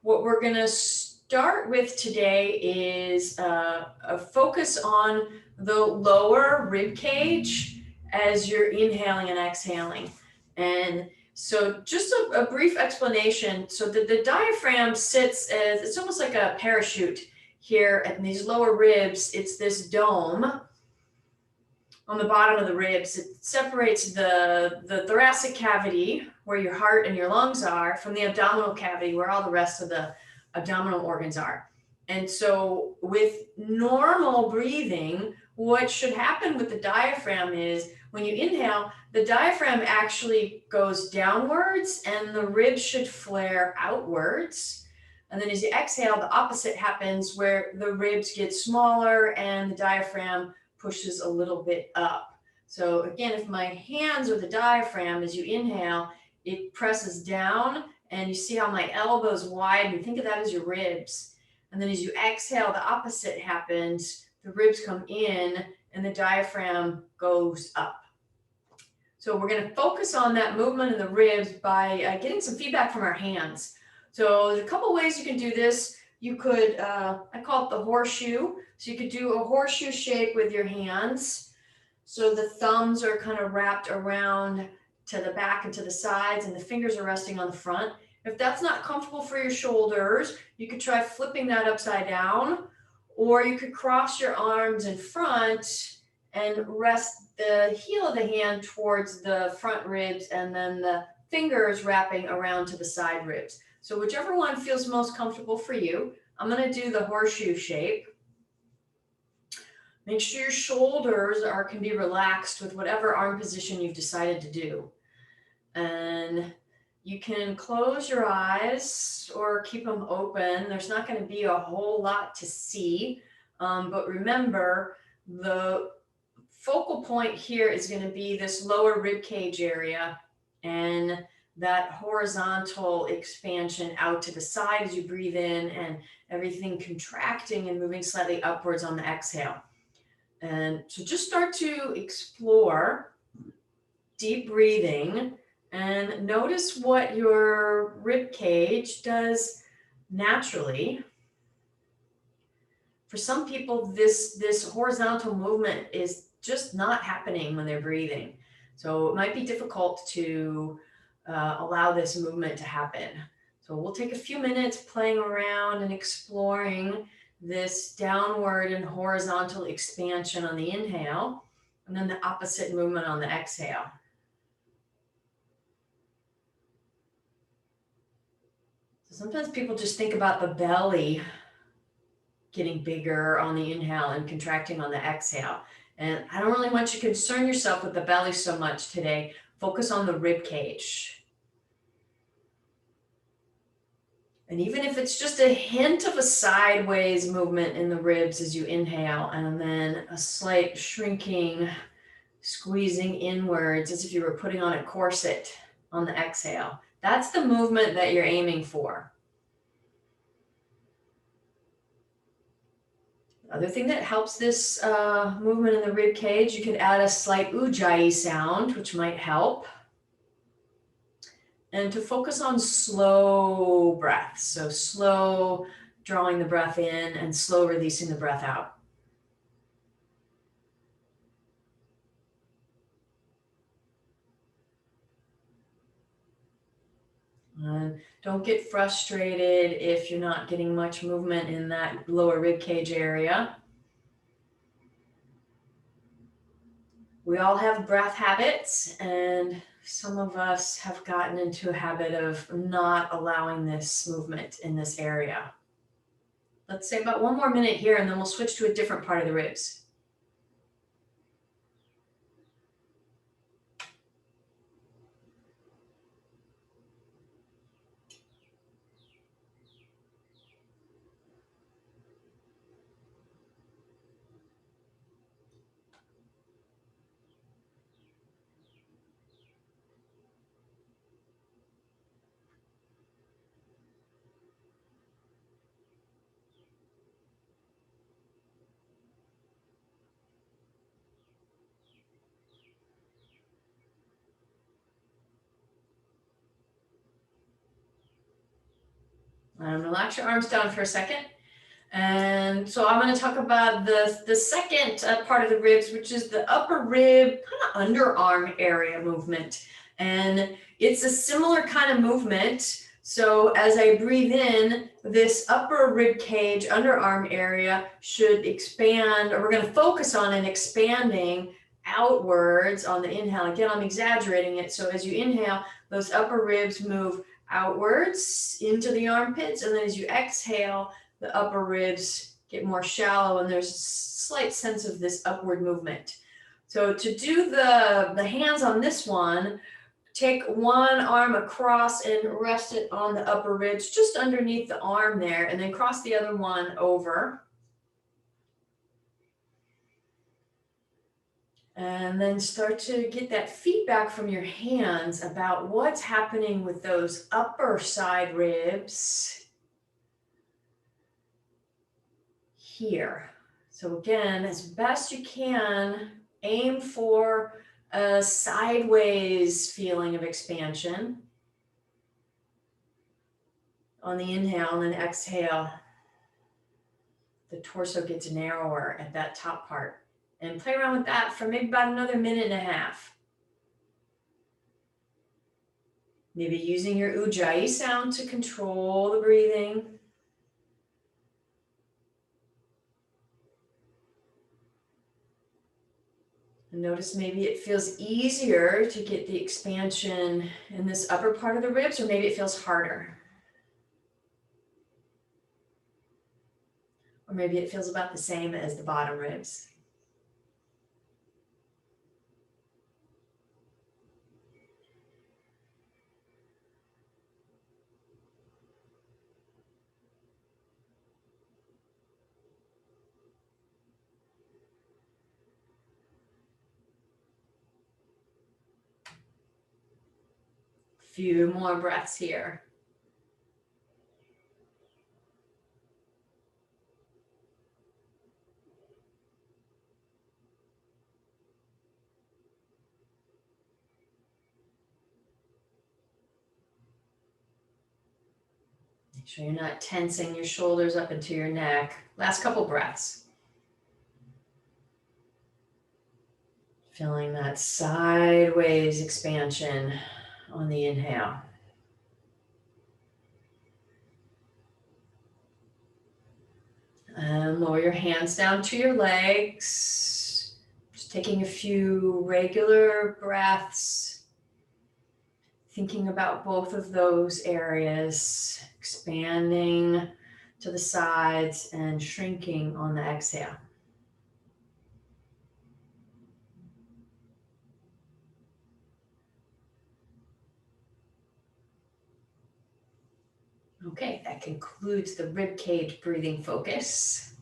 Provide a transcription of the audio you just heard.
What we're going to start with today is a focus on the lower rib cage as you're inhaling and exhaling. And so just a brief explanation. So the diaphragm sits as, it's almost like a parachute here at these lower ribs. It's this dome on the bottom of the ribs. It separates the thoracic cavity, where your heart and your lungs are, from the abdominal cavity, where all the rest of the abdominal organs are. And so with normal breathing, what should happen with the diaphragm is when you inhale, the diaphragm actually goes downwards and the ribs should flare outwards. And then as you exhale, the opposite happens, where the ribs get smaller and the diaphragm pushes a little bit up. So again, if my hands are the diaphragm, as you inhale, it presses down and you see how my elbows widen. Think of that as your ribs. And then as you exhale, the opposite happens. The ribs come in and the diaphragm goes up. So we're going to focus on that movement in the ribs by getting some feedback from our hands. So there's a couple ways you can do this. You could, I call it the horseshoe. So you could do a horseshoe shape with your hands. So the thumbs are kind of wrapped around to the back and to the sides, and the fingers are resting on the front. If that's not comfortable for your shoulders, you could try flipping that upside down, or you could cross your arms in front and rest the heel of the hand towards the front ribs, and then the fingers wrapping around to the side ribs. So whichever one feels most comfortable for you. I'm going to do the horseshoe shape. Make sure your shoulders can be relaxed with whatever arm position you've decided to do. And you can close your eyes or keep them open. There's not going to be a whole lot to see. But remember, the focal point here is going to be this lower rib cage area and that horizontal expansion out to the side as you breathe in, and everything contracting and moving slightly upwards on the exhale. And so just start to explore deep breathing and notice what your rib cage does naturally. For some people, this horizontal movement is just not happening when they're breathing. So it might be difficult to allow this movement to happen. So we'll take a few minutes playing around and exploring this downward and horizontal expansion on the inhale, and then the opposite movement on the exhale. So sometimes people just think about the belly getting bigger on the inhale and contracting on the exhale. And I don't really want you to concern yourself with the belly so much today. Focus on the rib cage. And even if it's just a hint of a sideways movement in the ribs as you inhale, and then a slight shrinking, squeezing inwards as if you were putting on a corset on the exhale. That's the movement that you're aiming for. Other thing that helps this movement in the rib cage, you could add a slight ujjayi sound, which might help. And to focus on slow breaths. So slow drawing the breath in and slow releasing the breath out. And don't get frustrated if you're not getting much movement in that lower rib cage area. We all have breath habits, and some of us have gotten into a habit of not allowing this movement in this area. Let's say about one more minute here, and then we'll switch to a different part of the ribs. Relax your arms down for a second. And so I'm going to talk about the second part of the ribs, which is the upper rib, kind of underarm area movement. And it's a similar kind of movement. So as I breathe in, this upper rib cage, underarm area should expand, or we're going to focus on it expanding outwards on the inhale. Again, I'm exaggerating it. So as you inhale, those upper ribs move outwards into the armpits. And then as you exhale, the upper ribs get more shallow and there's a slight sense of this upward movement. So to do the hands on this one, take one arm across and rest it on the upper ribs, just underneath the arm there, and then cross the other one over. And then start to get that feedback from your hands about what's happening with those upper side ribs here. So again, as best you can, aim for a sideways feeling of expansion on the inhale, and then exhale. The torso gets narrower at that top part. And play around with that for maybe about another minute and a half. Maybe using your ujjayi sound to control the breathing. And notice maybe it feels easier to get the expansion in this upper part of the ribs, or maybe it feels harder. Or maybe it feels about the same as the bottom ribs. Few more breaths here. Make sure you're not tensing your shoulders up into your neck. Last couple breaths. Feeling that sideways expansion on the inhale. And lower your hands down to your legs. Just taking a few regular breaths. Thinking about both of those areas, expanding to the sides and shrinking on the exhale. Okay, that concludes the rib cage breathing focus.